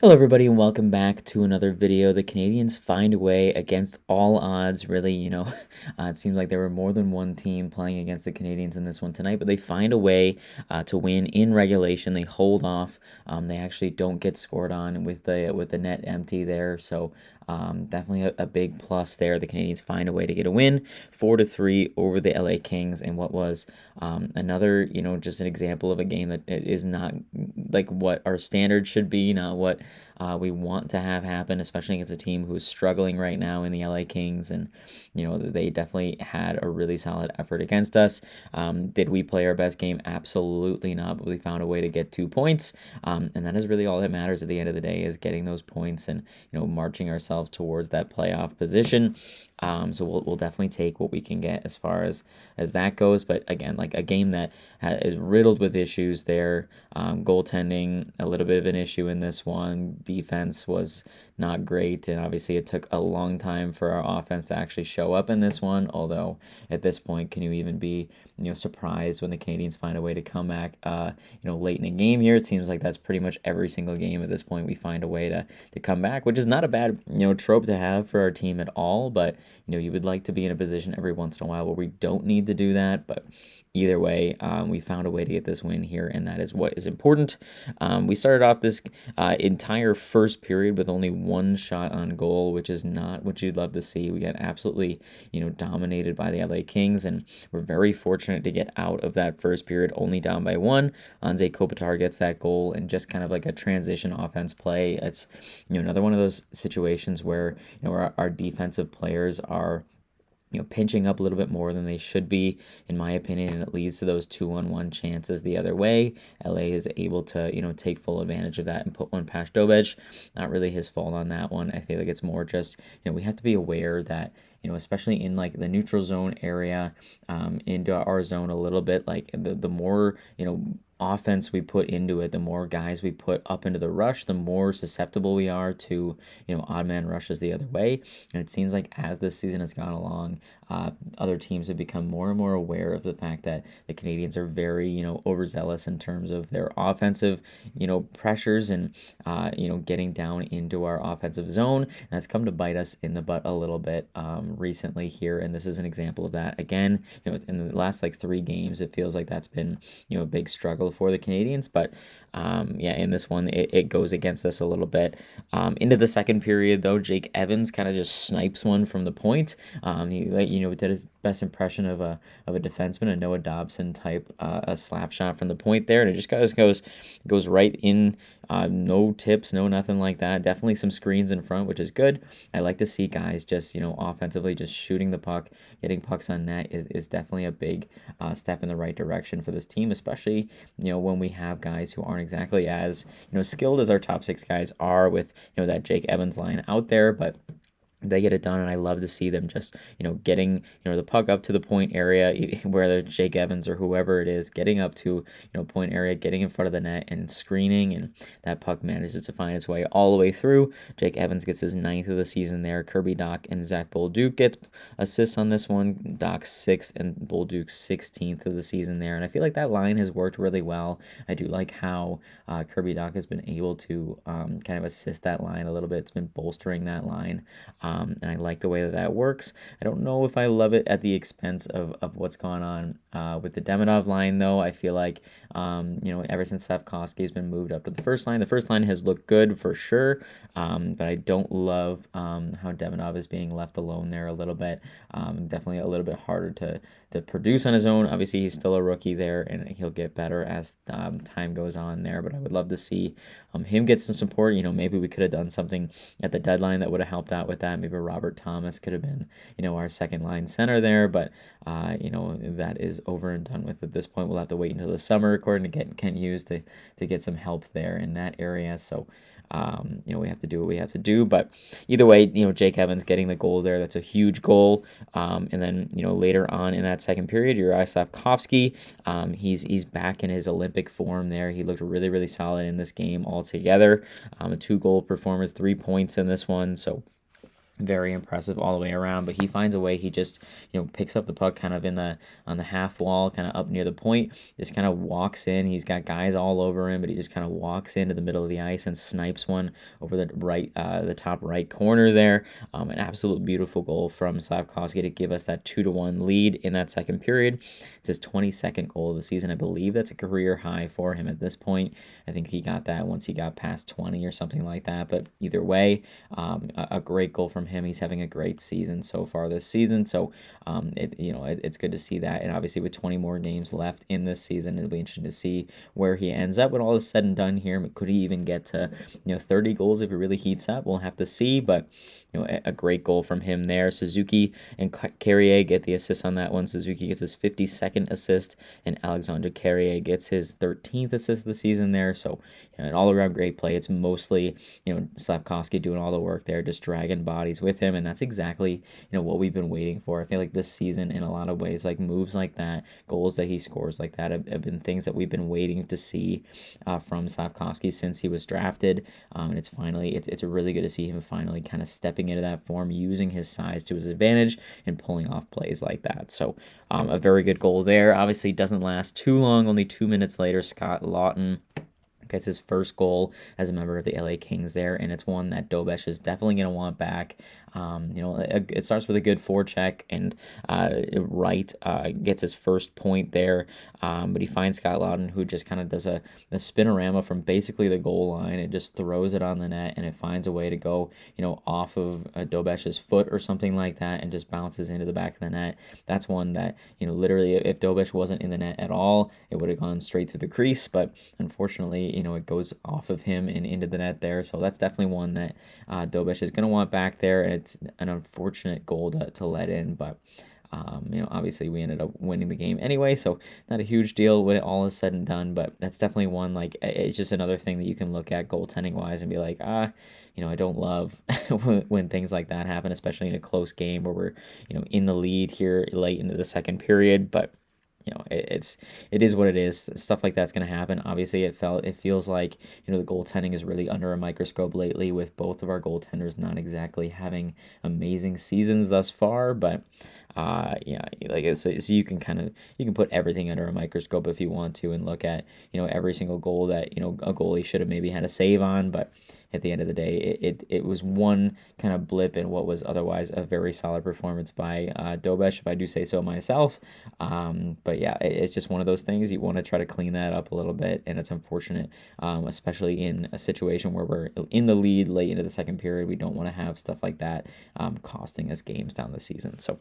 Hello everybody and welcome back to another video. The Canadians find a way against all odds, really, it seems like there were more than one team playing against the Canadians in this one tonight, but they find a way to win in regulation. They hold off. They actually don't get scored on with the net empty there, so definitely a big plus there. The Canadians find a way to get a win, 4-3 over the LA Kings, and what was another, just an example of a game that is not like what our standards should be, not what we want to have happen, especially against a team who's struggling right now in the LA Kings. And, they definitely had a really solid effort against us. Did we play our best game? Absolutely not, but we found a way to get 2 points. And that is really all that matters at the end of the day, is getting those points and, marching ourselves towards that playoff position. So we'll definitely take what we can get as far as that goes. But again, like a game that is riddled with issues there. Goaltending, a little bit of an issue in this one. Defense was not great, and obviously it took a long time for our offense to actually show up in this one. Although at this point, can you even be surprised when the Canadians find a way to come back late in a game here? It seems like that's pretty much every single game at this point we find a way to come back, which is not a bad trope to have for our team at all. But you would like to be in a position every once in a while where we don't need to do that. But either way, we found a way to get this win here, and that is what is important. We started off this entire first period with only one shot on goal, which is not what you'd love to see. We got absolutely, dominated by the LA Kings, and we're very fortunate to get out of that first period only down by one. Anze Kopitar gets that goal, and just kind of like a transition offense play. It's another one of those situations where our defensive players are pinching up a little bit more than they should be, in my opinion, and it leads to those 2-on-1 chances the other way. LA is able to, take full advantage of that and put one past Dobej. Not really his fault on that one. I feel like it's more just, we have to be aware that, especially in like the neutral zone area, into our zone a little bit, like the more, offense we put into it, the more guys we put up into the rush, the more susceptible we are to, odd man rushes the other way. And it seems like as this season has gone along, other teams have become more and more aware of the fact that the Canadians are very, overzealous in terms of their offensive, pressures and, getting down into our offensive zone. And that's come to bite us in the butt a little bit recently here. And this is an example of that. Again, in the last like 3 games, it feels like that's been, a big struggle for the Canadians. But in this one, it goes against us a little bit. Into the second period, though, Jake Evans kind of just snipes one from the point. He did his best impression of a defenseman, a Noah Dobson type, a slap shot from the point there, and it just goes right in. No tips, no nothing like that. Definitely some screens in front, which is good. I like to see guys just offensively just shooting the puck, getting pucks on net is definitely a big step in the right direction for this team, especially when we have guys who aren't exactly as skilled as our top 6 guys are with that Jake Evans line out there, but they get it done, and I love to see them just, getting, the puck up to the point area, whether it's Jake Evans or whoever it is, getting up to, point area, getting in front of the net and screening, and that puck manages to find its way all the way through. Jake Evans gets his 9th of the season there. Kirby Dach and Zach Bolduc get assists on this one. Dach 6th and Bolduc 16th of the season there, and I feel like that line has worked really well. I do like how Kirby Dach has been able to kind of assist that line a little bit. It's been bolstering that line. And I like the way that works. I don't know if I love it at the expense of what's gone on with the Demidov line, though. I feel like, ever since Safkovsky has been moved up to the first line has looked good for sure. But I don't love how Demidov is being left alone there a little bit. Definitely a little bit harder to produce on his own. Obviously, he's still a rookie there, and he'll get better as time goes on there. But I would love to see him get some support. Maybe we could have done something at the deadline that would have helped out with that. Maybe Robert Thomas could have been, our second line center there. But, that is over and done with at this point. We'll have to wait until the summer, according to Kent Hughes, to get some help there in that area. So, we have to do what we have to do. But either way, Jake Evans getting the goal there, that's a huge goal. And then, later on in that second period, Uri Slavkovsky, he's back in his Olympic form there. He looked really, really solid in this game altogether. A 2-goal performance, 3 points in this one. So Very impressive all the way around, but he finds a way. He just, picks up the puck kind of on the half wall, kind of up near the point, just kind of walks in. He's got guys all over him, but he just kind of walks into the middle of the ice and snipes one over the top right corner there. An absolute beautiful goal from Slavkovsky to give us that 2-1 lead in that second period. It's his 22nd goal of the season. I believe that's a career high for him at this point. I think he got that once he got past 20 or something like that, but either way, a great goal from him. He's having a great season so far this season, so it's good to see that. And obviously, with 20 more games left in this season, it'll be interesting to see where he ends up when all is said and done here. Could he even get to 30 goals if he really heats up? We'll have to see, but a great goal from him there. Suzuki and Carrier get the assist on that one. Suzuki gets his 52nd assist, and Alexandre Carrier gets his 13th assist of the season there. So an all-around great play. It's mostly Slavkovsky doing all the work there, just dragging bodies with him, and that's exactly what we've been waiting for. I feel like this season, in a lot of ways, like moves like that, goals that he scores like that, have been things that we've been waiting to see from Slavkovsky since he was drafted. And it's really good to see him finally kind of stepping into that form, using his size to his advantage and pulling off plays like that. So a very good goal there. Obviously, doesn't last too long. Only 2 minutes later, Scott Lawton gets his first goal as a member of the LA Kings there, and it's one that Dobesh is definitely going to want back. It starts with a good forecheck, and Wright gets his first point there, but he finds Scott Loudon, who just kind of does a spinorama from basically the goal line and just throws it on the net, and it finds a way to go, off of Dobesh's foot or something like that, and just bounces into the back of the net. That's one that, literally, if Dobesh wasn't in the net at all, it would have gone straight to the crease, but unfortunately, it goes off of him and into the net there. So that's definitely one that Dobesh is going to want back there, and it's an unfortunate goal to let in, but obviously we ended up winning the game anyway, so not a huge deal when it all is said and done, but that's definitely one, like, it's just another thing that you can look at goaltending wise and be like, I don't love when things like that happen, especially in a close game where we're, in the lead here late into the second period, but it is what it is. Stuff like that's going to happen. Obviously, it feels like the goaltending is really under a microscope lately, with both of our goaltenders not exactly having amazing seasons thus far. But so you can put everything under a microscope if you want to, and look at every single goal that a goalie should have maybe had a save on, but at the end of the day, it was one kind of blip in what was otherwise a very solid performance by Dobesh, if I do say so myself. But yeah, it's just one of those things. You want to try to clean that up a little bit, and it's unfortunate, especially in a situation where we're in the lead late into the second period. We don't want to have stuff like that costing us games down the season. So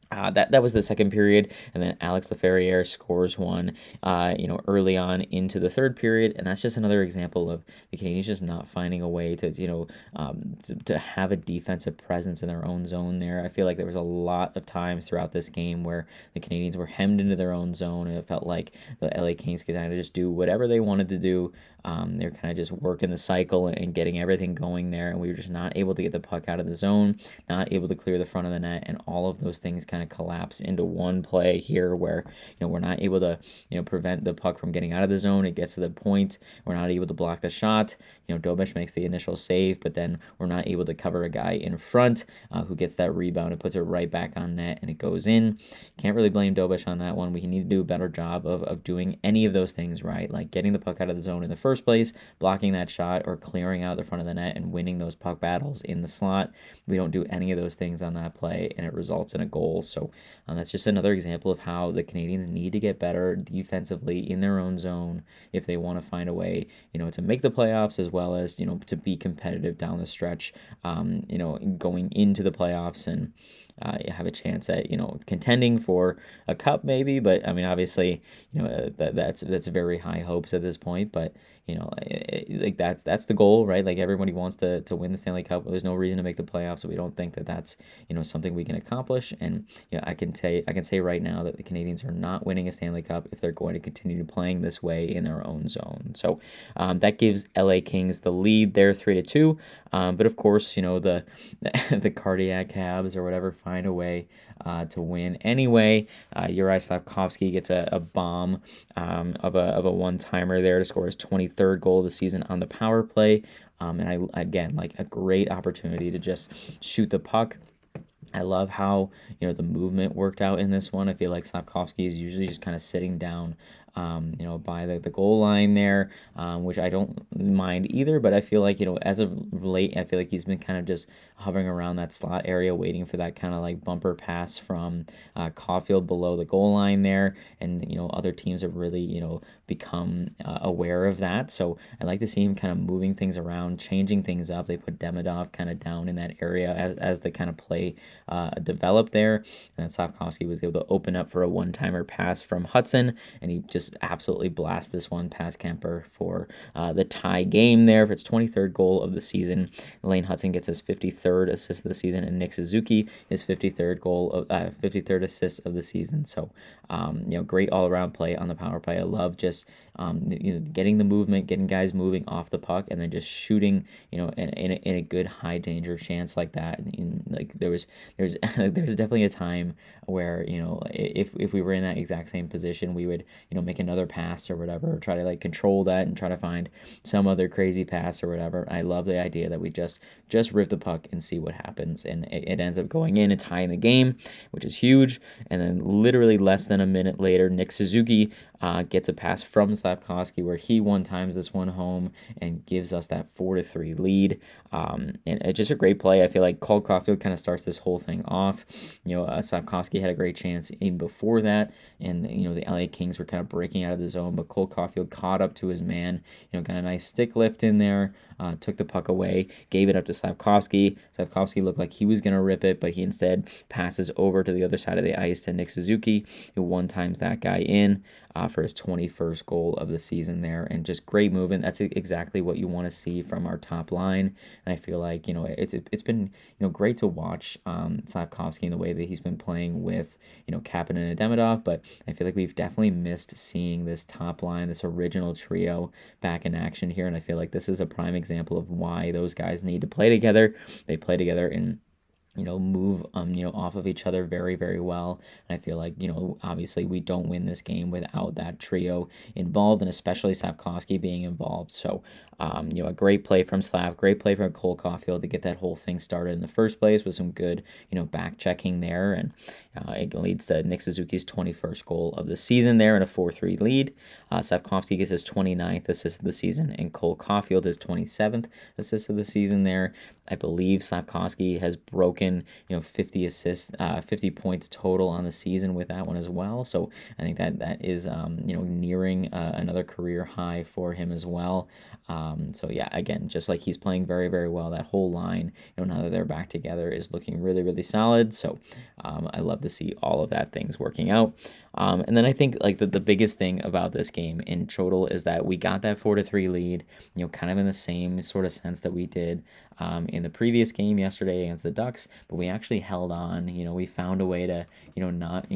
that was the second period, and then Alex Laferriere scores one, early on into the third period, and that's just another example of the Canadiens just not finding a way to, to have a defensive presence in their own zone there. I feel like there was a lot of times throughout this game where the Canadiens were hemmed into their own zone, and it felt like the LA Kings could kind of just do whatever they wanted to do. They're kind of just working the cycle and getting everything going there, and we were just not able to get the puck out of the zone, not able to clear the front of the net, and all of those things kind of collapse into one play here where we're not able to prevent the puck from getting out of the zone. It gets to the point, we're not able to block the shot. Dobesh makes the initial save, but then we're not able to cover a guy in front who gets that rebound and puts it right back on net, and it goes in. Can't really blame Dobesh on that one. We need to do a better job of doing any of those things right, like getting the puck out of the zone in the first place, blocking that shot, or clearing out the front of the net and winning those puck battles in the slot. We don't do any of those things on that play, and it results in a goal. So that's just another example of how the Canadiens need to get better defensively in their own zone if they want to find a way, to make the playoffs, as well as, to be competitive down the stretch, going into the playoffs, and have a chance at, contending for a cup maybe. But I mean, obviously, that's very high hopes at this point, but like that's the goal, right? Like, everybody wants to win the Stanley Cup. There's no reason to make the playoffs, so we don't think that that's something we can accomplish. And I can say right now that the Canadiens are not winning a Stanley Cup if they're going to continue playing this way in their own zone. So that gives LA Kings the lead there, 3-2. But of course, the the cardiac Habs or whatever find a way to win anyway. Uri Slavkovsky gets a bomb of a one-timer there to score his 23rd 23rd goal of the season on the power play. And I, again, like a great opportunity to just shoot the puck. I love how, the movement worked out in this one. I feel like Slavkovsky is usually just kind of sitting down, by the goal line there, which I don't mind either. But I feel like, as of late, I feel like he's been kind of just hovering around that slot area, waiting for that kind of like bumper pass from Caulfield below the goal line there. And, other teams have really, become aware of that. So I like to see him kind of moving things around, changing things up. They put Demidov kind of down in that area as the kind of play developed there. And then Slavkovsky was able to open up for a one-timer pass from Hudson, and he just absolutely blast this one past Kemper for the tie game there for its 23rd goal of the season. Lane Hudson gets his 53rd assist of the season, and Nick Suzuki his 53rd assist of the season. So, great all-around play on the power play. I love just getting the movement, getting guys moving off the puck, and then just shooting, in a good high danger chance like that. And like there's definitely a time where if we were in that exact same position, we would make another pass or whatever, or try to like control that and try to find some other crazy pass or whatever. I love the idea that we just rip the puck and see what happens, and it ends up going in and tying the game, which is huge. And then literally less than a minute later, Nick Suzuki gets a pass from Slavkovsky where he one-times this one home and gives us that 4-3 lead. And it's just a great play. I feel like Cole Caulfield kind of starts this whole thing off. Slavkovsky had a great chance even before that, and the LA Kings were kind of breaking out of the zone, but Cole Caulfield caught up to his man. Got a nice stick lift in there, took the puck away, gave it up to Slavkovsky. Slavkovsky looked like he was going to rip it, but he instead passes over to the other side of the ice to Nick Suzuki, who one-times that guy in for his 21st goal of the season there. And just great movement. That's exactly what you want to see from our top line. And I feel like, it's been, great to watch Slavkovsky in the way that he's been playing with, Kapanen and Demidov, but I feel like we've definitely missed seeing this top line, this original trio back in action here. And I feel like this is a prime example of why those guys need to play together. They play together in move off of each other very, very well. And I feel like, obviously we don't win this game without that trio involved, and especially Slavkovsky being involved. So, a great play from Slav, great play from Cole Caulfield to get that whole thing started in the first place with some good, back checking there. And it leads to Nick Suzuki's 21st goal of the season there in a 4-3 lead. Slavkovsky gets his 29th assist of the season, and Cole Caulfield his 27th assist of the season there. I believe Slavkovsky has broken, 50 assists, 50 points total on the season with that one as well. So I think that is, nearing another career high for him as well. So yeah, again, just like he's playing very, very well, that whole line, now that they're back together, is looking really, really solid. So I love to see all of that things working out. And then I think like the biggest thing about this game in total is that we got that 4-3 lead, kind of in the same sort of sense that we did in the previous game yesterday against the Ducks, but we actually held on. We found a way to, not,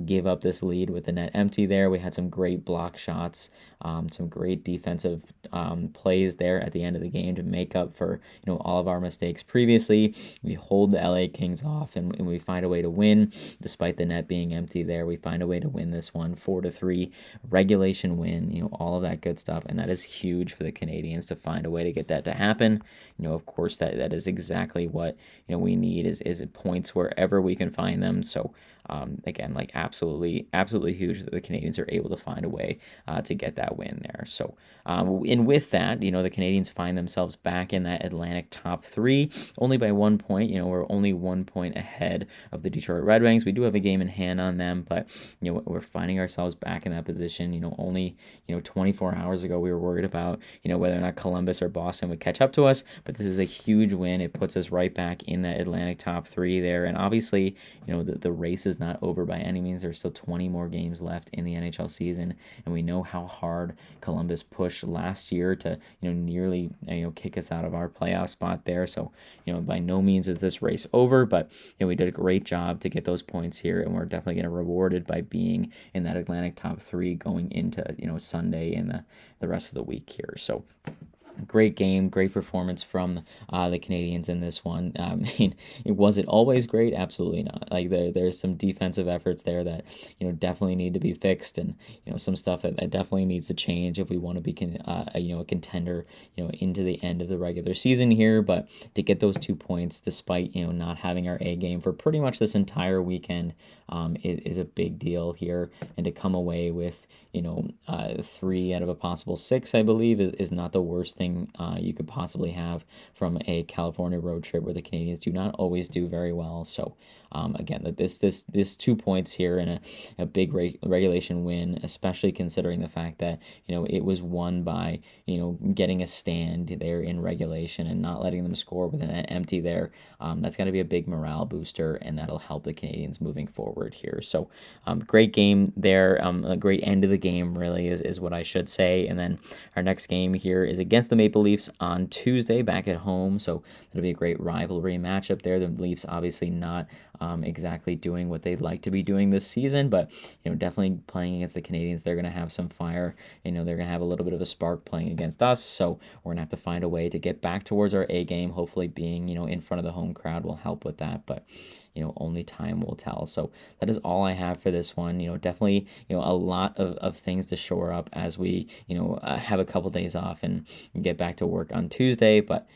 give up this lead with the net empty there. We had some great block shots, some great defensive plays there at the end of the game to make up for, all of our mistakes previously. We hold the LA Kings off, and we find a way to win despite the net being empty there. We find a way to win this one 4-3 regulation win, all of that good stuff. And that is huge for the Canadians to find a way to get that to happen. Of course, that is exactly what we need is points wherever we can find them. So again, like absolutely huge that the Canadians are able to find a way to get that win there. So and with that, the Canadians find themselves back in that Atlantic top three, only by 1 point. We're only 1 point ahead of the Detroit Red Wings. We do have a game in hand on them, but we're finding ourselves back in that position. Only 24 hours ago we were worried about whether or not Columbus or Boston would catch up to us, but this is a huge win. It puts us right back in that Atlantic top three there. And obviously, the race is not over by any means. There's still 20 more games left in the NHL season, and we know how hard Columbus pushed last year to nearly kick us out of our playoff spot there. So by no means is this race over, but we did a great job to get those points here, and we're definitely getting rewarded by being in that Atlantic top three going into Sunday and the rest of the week here. So Great game, great performance from the Canadians in this one. I mean, was it always great? Absolutely not. Like there's some defensive efforts there that definitely need to be fixed, and some stuff that definitely needs to change if we want to be a contender into the end of the regular season here. But to get those 2 points, despite not having our A game for pretty much this entire weekend, is a big deal here, and to come away with 3 out of a possible 6, I believe, is not the worst thing you could possibly have from a California road trip where the Canadians do not always do very well. So again, this 2 points here and a big regulation win, especially considering the fact that it was won by getting a stand there in regulation and not letting them score with an empty there. That's going to be a big morale booster, and that'll help the Canadians moving forward here. So great game there, a great end of the game really is what I should say. And then our next game here is against the Maple Leafs on Tuesday back at home, so that'll be a great rivalry matchup there. The Leafs obviously not exactly doing what they'd like to be doing this season, but definitely playing against the Canadians, they're going to have some fire. They're going to have a little bit of a spark playing against us, so we're going to have to find a way to get back towards our A game. Hopefully being in front of the home crowd will help with that, but only time will tell. So that is all I have for this one. Definitely a lot of things to shore up as we have a couple days off and get back to work on Tuesday, but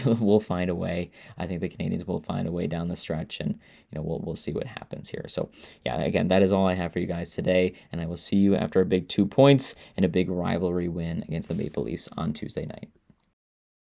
we'll find a way. I think the Canadians will find a way down the stretch, and we'll see what happens here. So yeah, again, that is all I have for you guys today, and I will see you after a big 2 points and a big rivalry win against the Maple Leafs on Tuesday night.